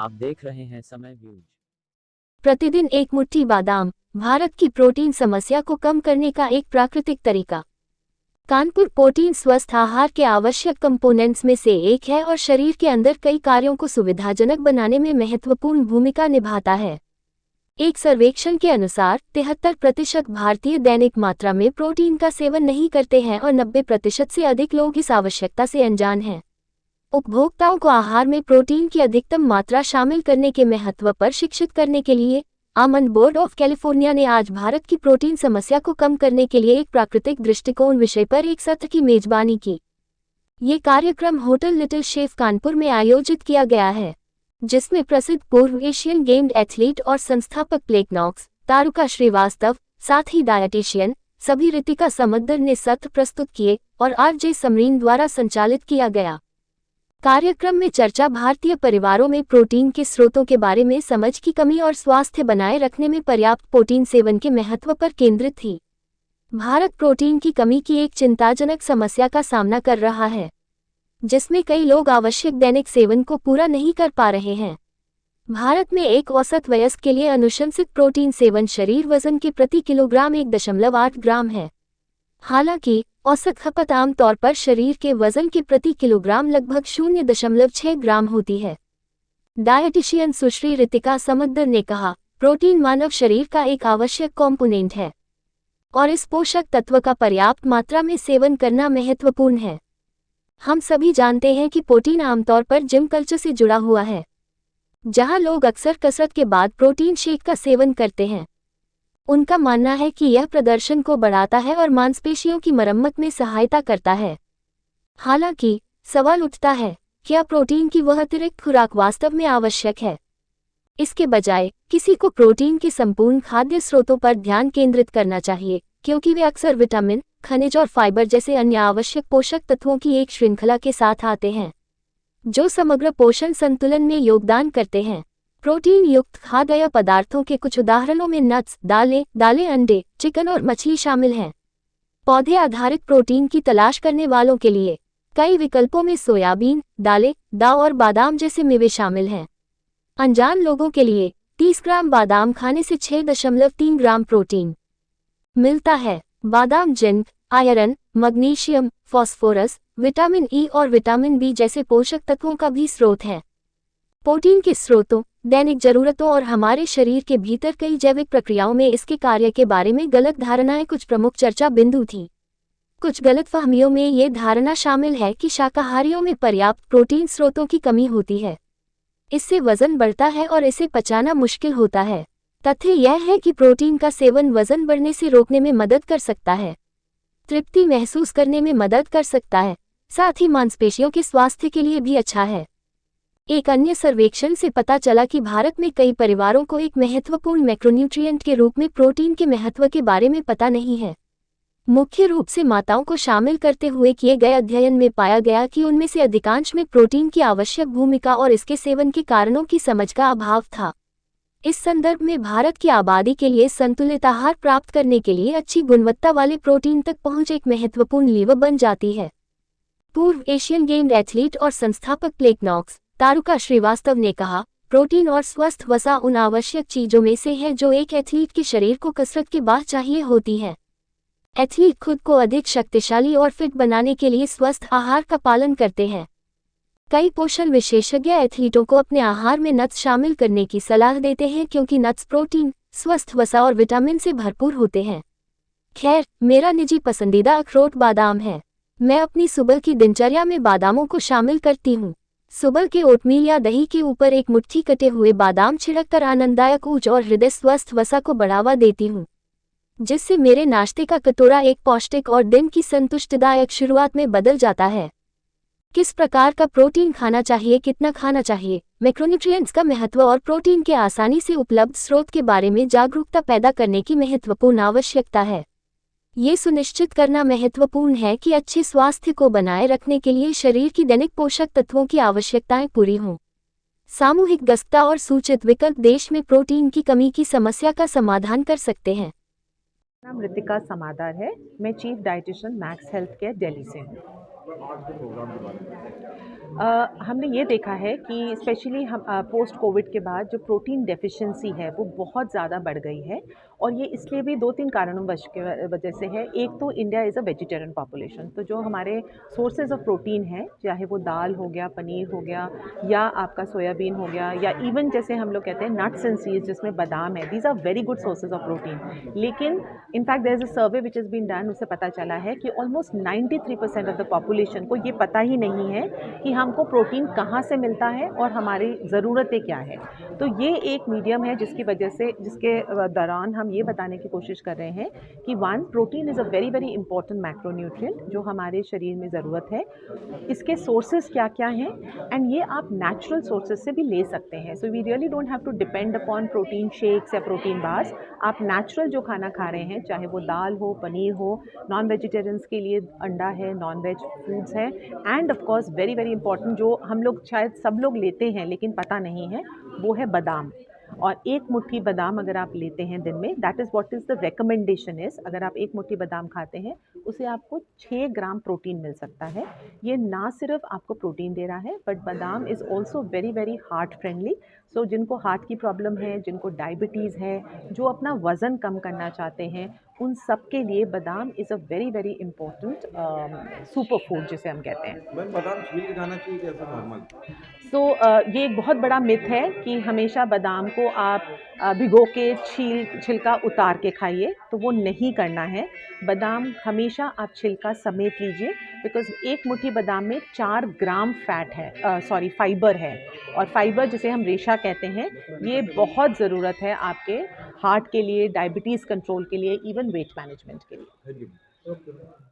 आप देख रहे हैं समय व्यूज। प्रतिदिन एक मुट्ठी बादाम, भारत की प्रोटीन समस्या को कम करने का एक प्राकृतिक तरीका। कानपुर प्रोटीन स्वस्थ आहार के आवश्यक कंपोनेंट्स में से एक है और शरीर के अंदर कई कार्यों को सुविधाजनक बनाने में महत्वपूर्ण भूमिका निभाता है। एक सर्वेक्षण के अनुसार 73% भारतीय दैनिक मात्रा में प्रोटीन का सेवन नहीं करते हैं और 90% से अधिक लोग इस आवश्यकता से अनजान हैं। उपभोक्ताओं को आहार में प्रोटीन की अधिकतम मात्रा शामिल करने के महत्व पर शिक्षित करने के लिए आमंड बोर्ड ऑफ कैलिफोर्निया ने आज भारत की प्रोटीन समस्या को कम करने के लिए एक प्राकृतिक दृष्टिकोण विषय पर एक सत्र की मेजबानी की। ये कार्यक्रम होटल लिटिल शेफ कानपुर में आयोजित किया गया है, जिसमें प्रसिद्ध पूर्व एशियन गेम्ड एथलीट और संस्थापक प्लेकनॉक्स तारुका श्रीवास्तव, साथ ही डायटिशियन सभी रितिका समद्दर ने सत्र प्रस्तुत किए और आरजे समरीन द्वारा संचालित किया गया। कार्यक्रम में चर्चा भारतीय परिवारों में प्रोटीन के स्रोतों के बारे में समझ की कमी और स्वास्थ्य बनाए रखने में पर्याप्त प्रोटीन सेवन के महत्व पर केंद्रित थी। भारत प्रोटीन की कमी की एक चिंताजनक समस्या का सामना कर रहा है, जिसमें कई लोग आवश्यक दैनिक सेवन को पूरा नहीं कर पा रहे हैं। भारत में एक औसत वयस्क के लिए अनुशंसित प्रोटीन सेवन शरीर वजन के प्रति किलोग्राम 1.8 ग्राम है। हालांकि औसत खपत आमतौर पर शरीर के वजन के प्रति किलोग्राम लगभग 0.6 ग्राम होती है। डायटिशियन सुश्री रितिका समद्दर ने कहा, प्रोटीन मानव शरीर का एक आवश्यक कॉम्पोनेंट है और इस पोषक तत्व का पर्याप्त मात्रा में सेवन करना महत्वपूर्ण है। हम सभी जानते हैं कि प्रोटीन आमतौर पर जिम कल्चर से जुड़ा हुआ है, जहां लोग अक्सर कसरत के बाद प्रोटीन शेक का सेवन करते हैं। उनका मानना है कि यह प्रदर्शन को बढ़ाता है और मांसपेशियों की मरम्मत में सहायता करता है। हालांकि सवाल उठता है, क्या प्रोटीन की वह अतिरिक्त खुराक वास्तव में आवश्यक है? इसके बजाय किसी को प्रोटीन के संपूर्ण खाद्य स्रोतों पर ध्यान केंद्रित करना चाहिए, क्योंकि वे अक्सर विटामिन, खनिज और फाइबर जैसे अन्य आवश्यक पोषक तत्वों की एक श्रृंखला के साथ आते हैं, जो समग्र पोषण संतुलन में योगदान करते हैं। प्रोटीन युक्त खाद्य पदार्थों के कुछ उदाहरणों में नट्स, दालें, अंडे, चिकन और मछली शामिल हैं। पौधे आधारित प्रोटीन की तलाश करने वालों के लिए कई विकल्पों में सोयाबीन, दालें, दाव और बादाम जैसे मेवे शामिल हैं। अनजान लोगों के लिए 30 ग्राम बादाम खाने से 6.3 ग्राम प्रोटीन मिलता है। बादाम zinc, iron, magnesium, phosphorus, vitamin E और विटामिन बी जैसे पोषक तत्वों का भी स्रोत है। प्रोटीन के स्रोतों, दैनिक जरूरतों और हमारे शरीर के भीतर कई जैविक प्रक्रियाओं में इसके कार्य के बारे में गलत धारणाएं कुछ प्रमुख चर्चा बिंदु थी। कुछ गलतफहमियों में ये धारणा शामिल है कि शाकाहारियों में पर्याप्त प्रोटीन स्रोतों की कमी होती है, इससे वजन बढ़ता है और इसे पचाना मुश्किल होता है। तथ्य यह है कि प्रोटीन का सेवन वजन बढ़ने से रोकने में मदद कर सकता है, तृप्ति महसूस करने में मदद कर सकता है, साथ ही मांसपेशियों के स्वास्थ्य के लिए भी अच्छा है। एक अन्य सर्वेक्षण से पता चला कि भारत में कई परिवारों को एक महत्वपूर्ण मैक्रोन्यूट्रिएंट के रूप में प्रोटीन के महत्व के बारे में पता नहीं है। मुख्य रूप से माताओं को शामिल करते हुए किए गए अध्ययन में पाया गया कि उनमें से अधिकांश में प्रोटीन की आवश्यक भूमिका और इसके सेवन के कारणों की समझ का अभाव था। इस संदर्भ में भारत की आबादी के लिए संतुलित आहार प्राप्त करने के लिए अच्छी गुणवत्ता वाले प्रोटीन तक पहुंच एक महत्वपूर्ण लीवर बन जाती है। पूर्व एशियन गेम्ड एथलीट और संस्थापक प्लेकनॉक्स तारुका श्रीवास्तव ने कहा, प्रोटीन और स्वस्थ वसा उन आवश्यक चीजों में से है जो एक एथलीट के शरीर को कसरत के बाद चाहिए होती है। एथलीट खुद को अधिक शक्तिशाली और फिट बनाने के लिए स्वस्थ आहार का पालन करते हैं। कई पोषण विशेषज्ञ एथलीटों को अपने आहार में नट्स शामिल करने की सलाह देते हैं, क्योंकि नट्स प्रोटीन, स्वस्थ वसा और विटामिन से भरपूर होते हैं। खैर, मेरा निजी पसंदीदा अखरोट बादाम है। मैं अपनी सुबह की दिनचर्या में बादामों को शामिल करती हूँ। सुबह के ओटमील या दही के ऊपर एक मुट्ठी कटे हुए बादाम छिड़ककर आनंददायक ऊर्जा और हृदय स्वस्थ वसा को बढ़ावा देती हूँ, जिससे मेरे नाश्ते का कटोरा एक पौष्टिक और दिन की संतुष्टिदायक शुरुआत में बदल जाता है। किस प्रकार का प्रोटीन खाना चाहिए, कितना खाना चाहिए, मैक्रोन्यूट्रिएंट्स का महत्व और प्रोटीन के आसानी से उपलब्ध स्रोत के बारे में जागरूकता पैदा करने की महत्वपूर्ण आवश्यकता है। ये सुनिश्चित करना महत्वपूर्ण है कि अच्छे स्वास्थ्य को बनाए रखने के लिए शरीर की दैनिक पोषक तत्वों की आवश्यकताएं पूरी हों। सामूहिक गस्ता और सूचित विकल्प देश में प्रोटीन की कमी की समस्या का समाधान कर सकते हैं। नाम रितिका समादार है। मैं chief dietitian max health care Delhi से हूँ। हमने ये देखा है कि स्पेशली हम पोस्ट कोविड के बाद जो प्रोटीन डेफिशिएंसी है वो बहुत ज़्यादा बढ़ गई है और ये इसलिए भी 2-3 कारणों वजह से है। एक तो India is a vegetarian population, तो जो हमारे सोर्सेज़ ऑफ प्रोटीन हैं, चाहे वो दाल हो गया, पनीर हो गया या आपका सोयाबीन हो गया या इवन जैसे हम लोग कहते हैं नट्स एंड सीड्स जिसमें बादाम है, these are very good sources of protein. लेकिन in fact there is a survey which has been done, उससे पता चला है कि ऑलमोस्ट 93% ऑफ द पॉपुलेशन को ये पता ही नहीं है कि हमको प्रोटीन कहाँ से मिलता है और हमारी ज़रूरतें क्या है। तो ये एक मीडियम है जिसकी वजह से जिसके दौरान हम ये बताने की कोशिश कर रहे हैं कि one protein is a very very important macronutrient जो हमारे शरीर में ज़रूरत है। इसके सोर्सेज क्या क्या हैं एंड ये आप नेचुरल सोर्सेज से भी ले सकते हैं। So we really don't have to depend upon protein shakes या प्रोटीन बार्स। आप नेचुरल जो खाना खा रहे हैं, चाहे वो दाल हो, पनीर हो, नॉन वेजिटेरियंस के लिए अंडा है, नॉन वेज फूड्स हैं, end of course very very important जो हम लोग शायद सब लोग लेते हैं लेकिन पता नहीं है, वो है बादाम। और एक मुट्ठी बादाम अगर आप लेते हैं दिन में, that is what is the recommendation is, अगर आप एक मुट्ठी बादाम खाते हैं उसे आपको 6 ग्राम प्रोटीन मिल सकता है। ये ना सिर्फ आपको प्रोटीन दे रहा है बट बादाम is also very very heart friendly. So जिनको हार्ट की प्रॉब्लम है, जिनको डायबिटीज़ है, जो अपना वज़न कम करना चाहते हैं, उन सब के लिए बादाम is a very very important super food जिसे हम कहते हैं। मैम बादाम छील के खाना चाहिए कैसे नॉर्मल? सो ये एक बहुत बड़ा मिथ है कि हमेशा बादाम को आप भिगो के छिलका उतार के खाइए, तो वो नहीं करना है। बादाम हमेशा आप छिलका समेत लीजिए बिकॉज़ एक मुट्ठी बादाम में 4 ग्राम फैट है, सॉरी फाइबर है, और फाइबर जिसे हम रेशा कहते हैं, ये बहुत ज़रूरत है आपके हार्ट के लिए, डायबिटीज़ कंट्रोल के लिए, इवन वेट मैनेजमेंट के लिए। Thank you.